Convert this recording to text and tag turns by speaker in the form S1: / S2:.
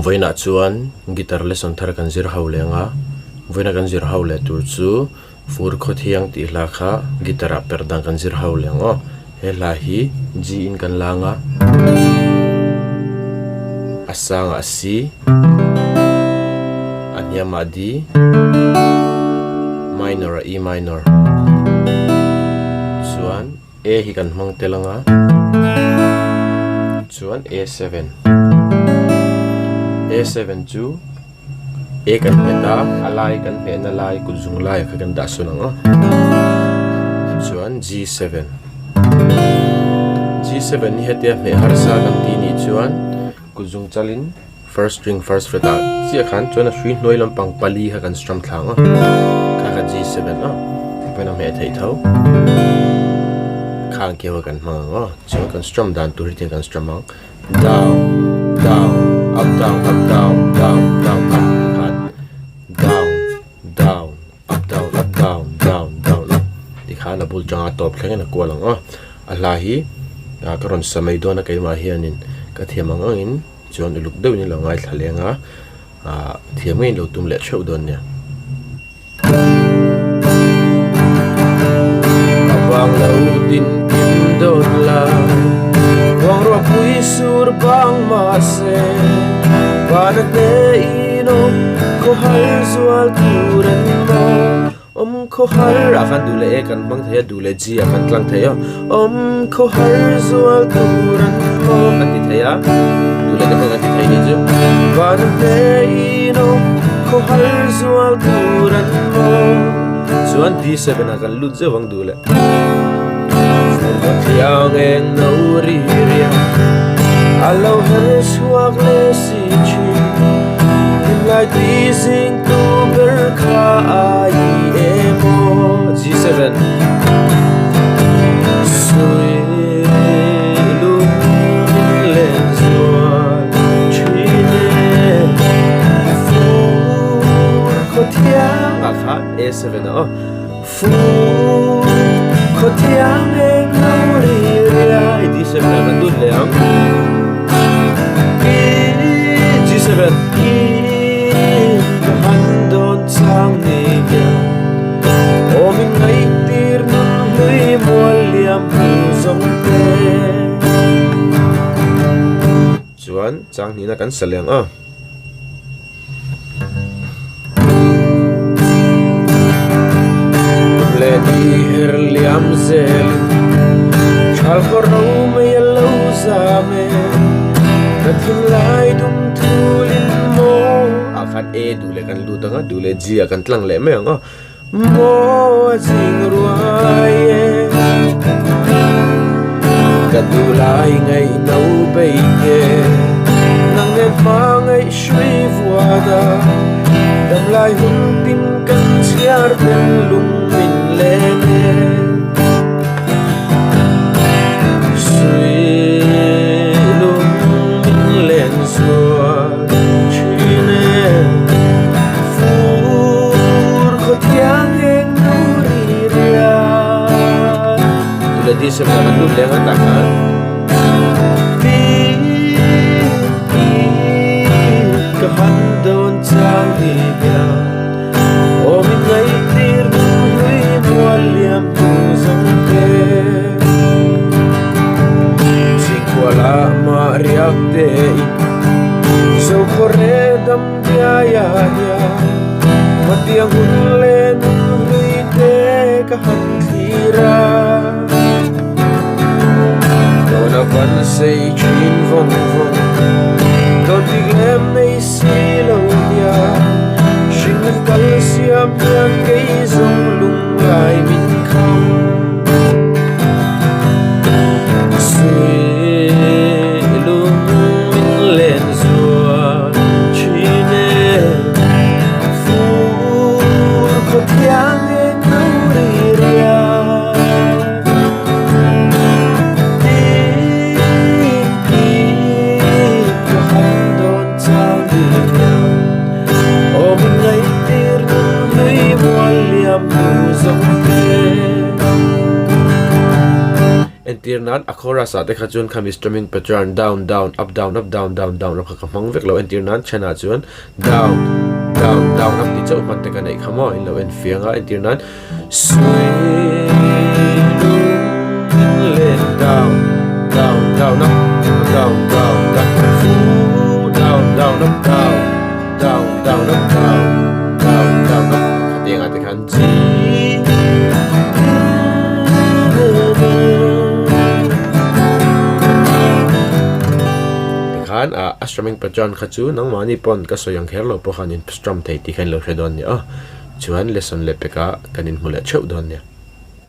S1: voina chuan guitar lesson thar kan zir ho lenga voina kan zir ho le tur chu fur khawthiang ti hla kha guitar a perdang kan zir ho lengo he la hi G in kan langa asang asi anyama D minor E minor chuan A hi kan hmang telanga chuan A7 chu A kan meta alai kan mena lai kuzung lai kha kan da sunanga chuan G7 ni hetia me harsa kan ti ni chuan kuzung chalin first string first fret a chi khan chuan a hrui hnoi lampang pali ha kan strum thlanga kha G7 a pena me thei tho khang kewa kan hmanga chuan kan strum dan tur hi kan strum ang down down up down up down down down up kan down down up down up down down down up ti khana bul changa top thleng na kolang a alahi karon samai do na kaima hianin ka thiamang in chuan uluk deuh ni langai thlenga thiamngein lo tum le cheu don nia abang lo din kim don la wang ro pui sur bang ma se banak ne ino ko har zual turan mo ko har akan dule kan bang thaya dule ji akan tlang thaya ko har zual turan mo kan ti thaya dule ka kan ti thai ni ju banak ne ino ko har zual turan mo chuan D7 akan lut je wang dule Khawthiang eng no ri ria alo he suak le si chi in lai ti sing tu ber kha ai emo G7 sui lu len zuan chine fu Khawthiang akha A7 o fu Khawthiang eng no ri ria D7 kan dun le ang G7 han don chang ni ya o min ngai tir nun hui mol liam hu zong te chuan chang ni na kan saleng a le di her liam zel chal khor no me lo za me kathim lai dum thulin mo akhat A dule kan lu danga dule G akan tlang le me anga mo jing ruai kadulai ngai no bei ke nang ne ma ngai shui vuada dam lai hun tim kan chiar ben lung min le di sebelah dulu dengan tangan kehandon canggih oh minai tir hui mualiam tu sampe sikuala mariak dei so koredam biaya ya mati yang hulen hui te kehandira Dona van say chin vong vong Don't be glem nay silo ya Shingen kal siam yang gay zong lung lai min khang Sui lung min len zua chine Fur Khawthiang eng no ri ria tir nan akhora sa te khachun khami strumming pattern down down up down up down down down ra khamang vek lo en tir nan chana chuan down down down up ti chau man te ka nei khamo in lo en fianga en tir nan sweet let down down down up down down down down down up down down down up down down down up khatiang ate khan ji khan a strumming pattern khachu nang mani pon ka soyang kherlo po khanin strum thei ti khan lo hredon ni a chuan lesson lepeka kanin mula cheu don ne